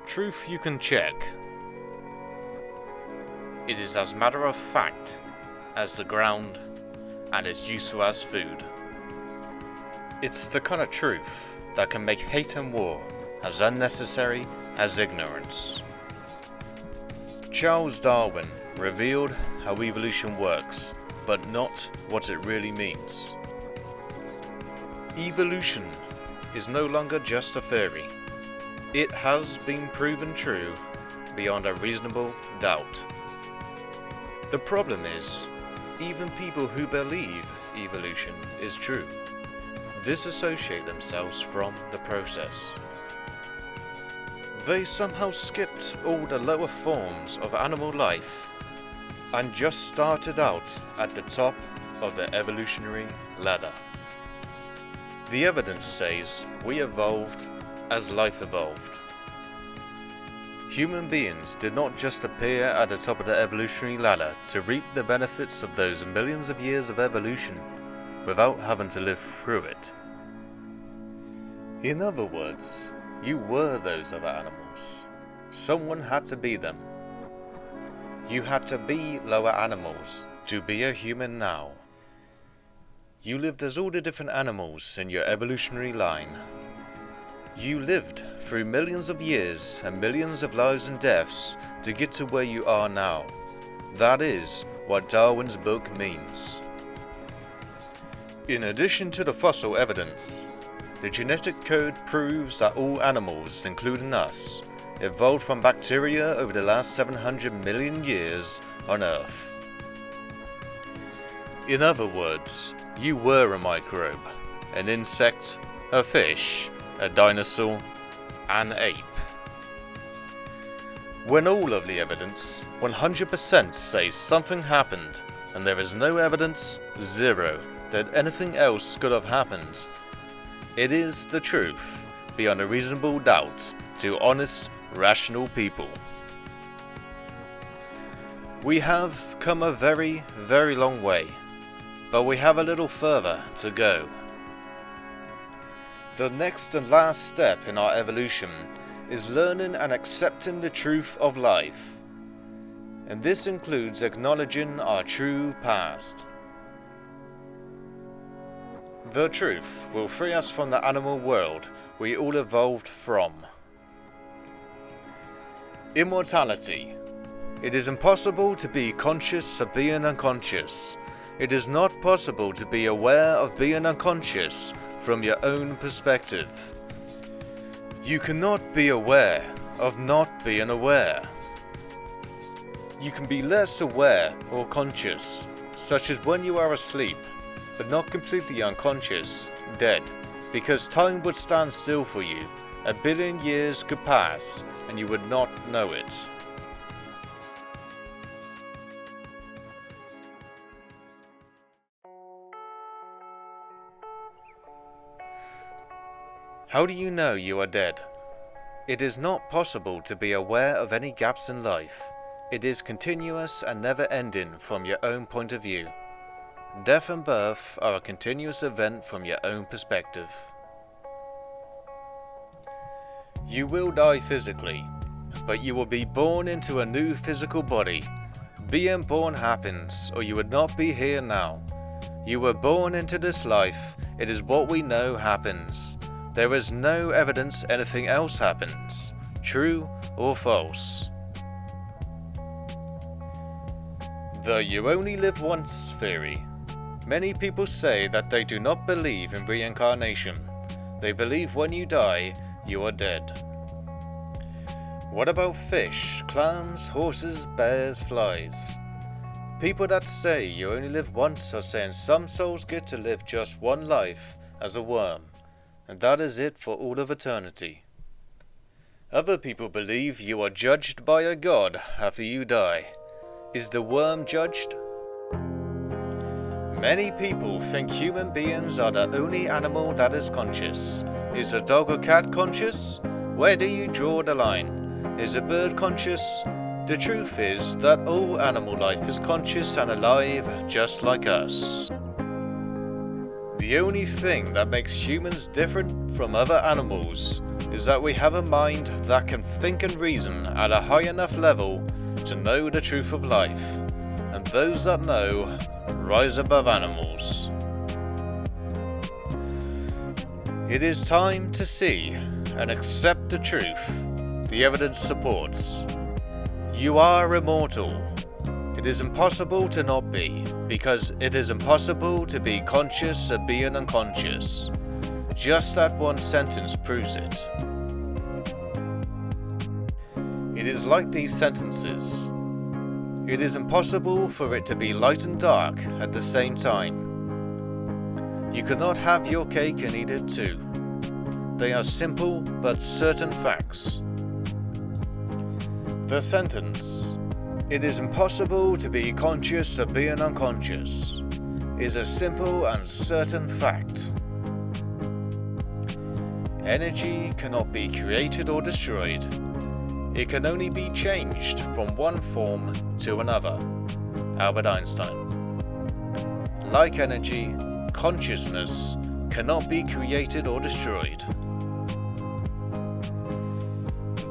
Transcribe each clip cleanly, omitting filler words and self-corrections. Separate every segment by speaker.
Speaker 1: Truth you can check. It is as matter of fact as the ground and as useful as food. It's the kind of truth that can make hate and war as unnecessary as ignorance. Charles Darwin revealed how evolution works, but not what it really means. Evolution is no longer just a theory. It has been proven true beyond a reasonable doubt. The problem is, even people who believe evolution is true disassociate themselves from the process. They somehow skipped all the lower forms of animal life and just started out at the top of the evolutionary ladder. The evidence says we evolved as life evolved. Human beings did not just appear at the top of the evolutionary ladder to reap the benefits of those millions of years of evolution without having to live through it. In other words, you were those other animals. Someone had to be them. You had to be lower animals to be a human now. You lived as all the different animals in your evolutionary line. You lived through millions of years and millions of lives and deaths to get to where you are now. That is what Darwin's book means. In addition to the fossil evidence, the genetic code proves that all animals, including us, evolved from bacteria over the last 700 million years on Earth. In other words, you were a microbe, an insect, a fish, a dinosaur, an ape. When all of the evidence 100% says something happened, and there is no evidence, zero, that anything else could have happened, it is the truth, beyond a reasonable doubt, to honest, rational people. We have come a very, very long way, but we have a little further to go. The next and last step in our evolution is learning and accepting the truth of life, and this includes acknowledging our true past. The truth will free us from the animal world we all evolved from. Immortality. It is impossible to be conscious of being unconscious. It is not possible to be aware of being unconscious from your own perspective. You cannot be aware of not being aware. You can be less aware or conscious, such as when you are asleep, but not completely unconscious, dead, because time would stand still for you. 1 billion years could pass, and you would not know it. How do you know you are dead? It is not possible to be aware of any gaps in life. It is continuous and never-ending from your own point of view. Death and birth are a continuous event from your own perspective. You will die physically, but you will be born into a new physical body. Being born happens, or you would not be here now. You were born into this life. It is what we know happens. There is no evidence anything else happens, true or false. The "you only live once" theory. Many people say that they do not believe in reincarnation. They believe when you die, you are dead. What about fish, clams, horses, bears, flies? People that say you only live once are saying some souls get to live just one life as a worm, and that is it for all of eternity. Other people believe you are judged by a god after you die. Is the worm judged? Many people think human beings are the only animal that is conscious. Is a dog or cat conscious? Where do you draw the line? Is a bird conscious? The truth is that all animal life is conscious and alive just like us. The only thing that makes humans different from other animals is that we have a mind that can think and reason at a high enough level to know the truth of life, and those that know rise above animals. It is time to see and accept the truth the evidence supports. You are immortal. It is impossible to not be, because it is impossible to be conscious of being unconscious. Just that one sentence proves it. It is like these sentences. It is impossible for it to be light and dark at the same time. You cannot have your cake and eat it too. They are simple but certain facts. The sentence, "It is impossible to be conscious of being unconscious," is a simple and certain fact. Energy cannot be created or destroyed. It can only be changed from one form to another. Albert Einstein. Like energy, consciousness cannot be created or destroyed.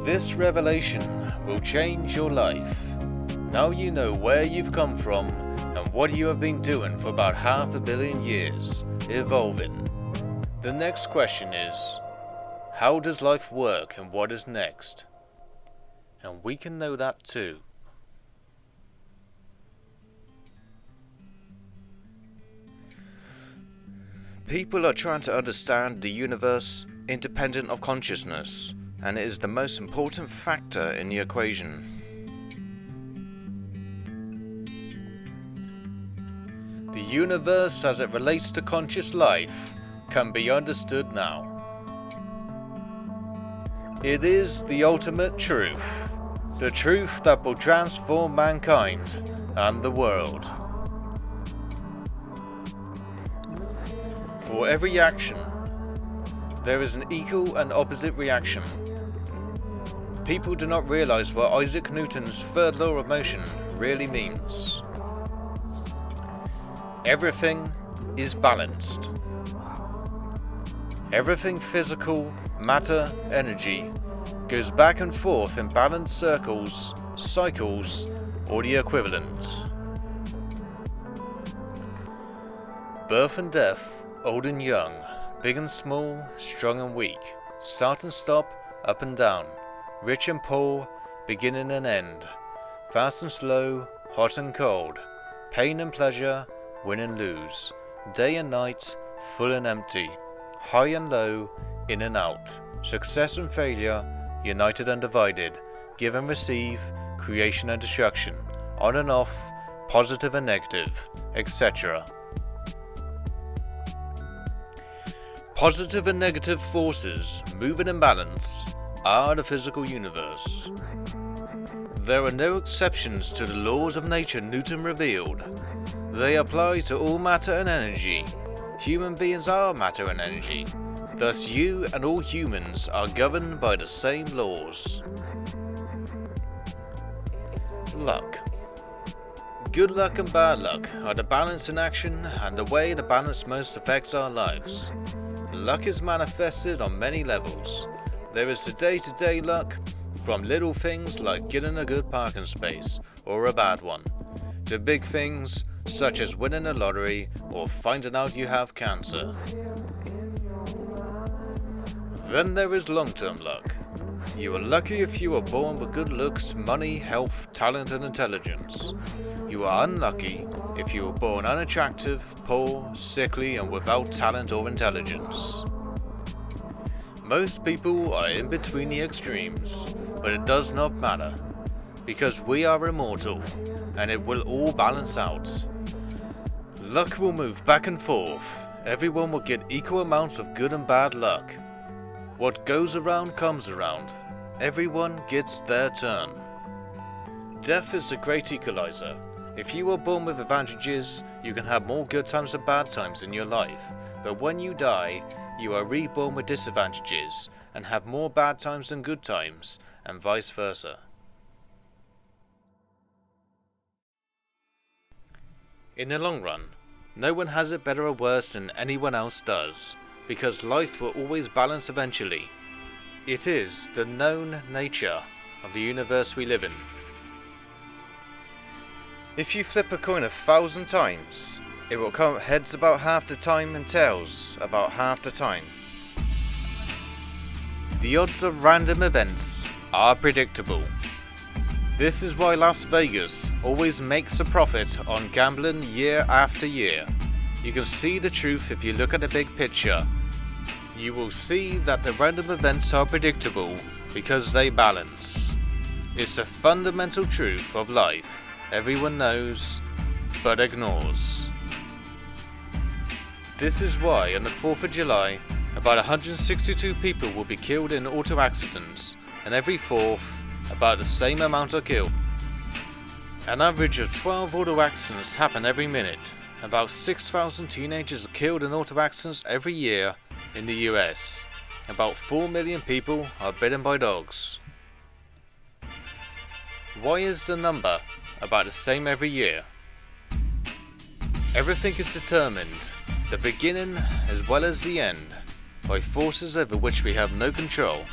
Speaker 1: This revelation will change your life. Now you know where you've come from and what you have been doing for about 500 million years, evolving. The next question is, how does life work and what is next? And we can know that too. People are trying to understand the universe independent of consciousness, and it is the most important factor in the equation. The universe as it relates to conscious life can be understood now. It is the ultimate truth, the truth that will transform mankind and the world. For every action, there is an equal and opposite reaction. People do not realize what Isaac Newton's third law of motion really means. Everything is balanced. Everything physical, matter, energy, goes back and forth in balanced circles, cycles, or the equivalent. Birth and death, old and young, big and small, strong and weak, start and stop, up and down, rich and poor, beginning and end, fast and slow, hot and cold, pain and pleasure, win and lose, day and night, full and empty, high and low, in and out, success and failure, united and divided, give and receive, creation and destruction, on and off, positive and negative, etc. Positive and negative forces moving in balance are the physical universe. There are no exceptions to the laws of nature Newton revealed. They apply to all matter and energy. Human beings are matter and energy. Thus you and all humans are governed by the same laws. Luck. Good luck and bad luck are the balance in action and the way the balance most affects our lives. Luck is manifested on many levels. There is the day-to-day luck, from little things like getting a good parking space, or a bad one, to big things such as winning a lottery or finding out you have cancer. Then there is long-term luck. You are lucky if you are born with good looks, money, health, talent and intelligence. You are unlucky if you were born unattractive, poor, sickly and without talent or intelligence. Most people are in between the extremes, but it does not matter, because we are immortal, and it will all balance out. Luck will move back and forth. Everyone will get equal amounts of good and bad luck. What goes around comes around. Everyone gets their turn. Death is the great equalizer. If you are born with advantages, you can have more good times and bad times in your life. But when you die, you are reborn with disadvantages and have more bad times than good times, and vice versa. In the long run, no one has it better or worse than anyone else does, because life will always balance eventually. It is the known nature of the universe we live in. If you flip a coin 1,000 times, it will come heads about half the time and tails about half the time. The odds of random events are predictable. This is why Las Vegas always makes a profit on gambling year after year. You can see the truth if you look at the big picture. You will see that the random events are predictable because they balance. It's a fundamental truth of life everyone knows but ignores. This is why on the 4th of July, about 162 people will be killed in auto accidents, and every 4th, about the same amount are killed. An average of 12 auto accidents happen every minute. About 6,000 teenagers are killed in auto accidents every year in the US. About 4 million people are bitten by dogs. Why is the number about the same every year? Everything is determined, the beginning as well as the end, by forces over which we have no control.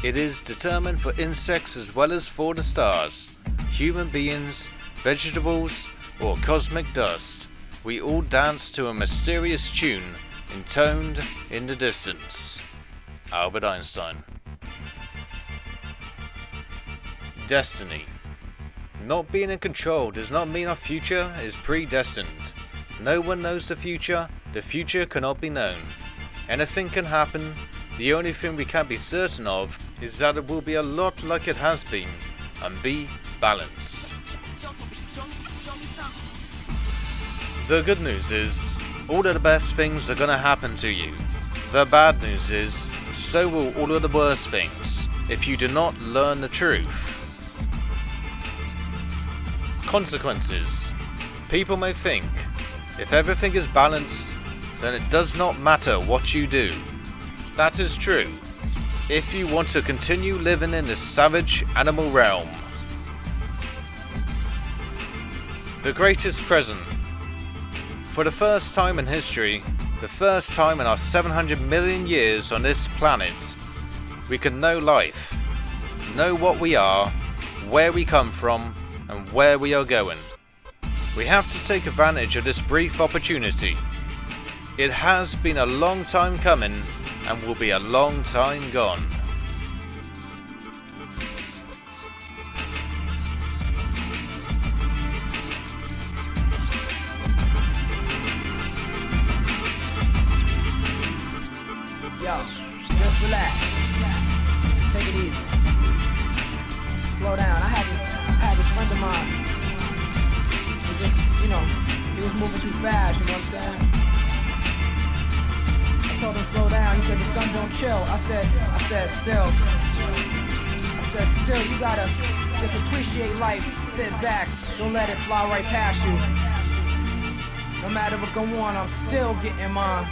Speaker 1: It is determined for insects as well as for the stars, human beings, vegetables, or cosmic dust. We all dance to a mysterious tune intoned in the distance. Albert Einstein. Destiny. Not being in control does not mean our future is predestined. No one knows the future cannot be known. Anything can happen, the only thing we can be certain of is that it will be a lot like it has been, and be balanced. The good news is, all of the best things are gonna happen to you. The bad news is, so will all of the worst things, if you do not learn the truth. Consequences. People may think, if everything is balanced, then it does not matter what you do. That is true, if you want to continue living in this savage animal realm. The greatest present. For the first time in history, the first time in our 700 million years on this planet, we can know life, know what we are, where we come from, and where we are going. We have to take advantage of this brief opportunity. It has been a long time coming and will be a long time gone.
Speaker 2: Yo, just relax. Take it easy. Slow down. I had this friend of mine. He was moving too fast, you know what I'm saying? I told him slow down. He said the sun don't chill. I said still, you gotta just appreciate life. Sit back, don't let it fly right past you. No matter what go on, I'm still getting mine.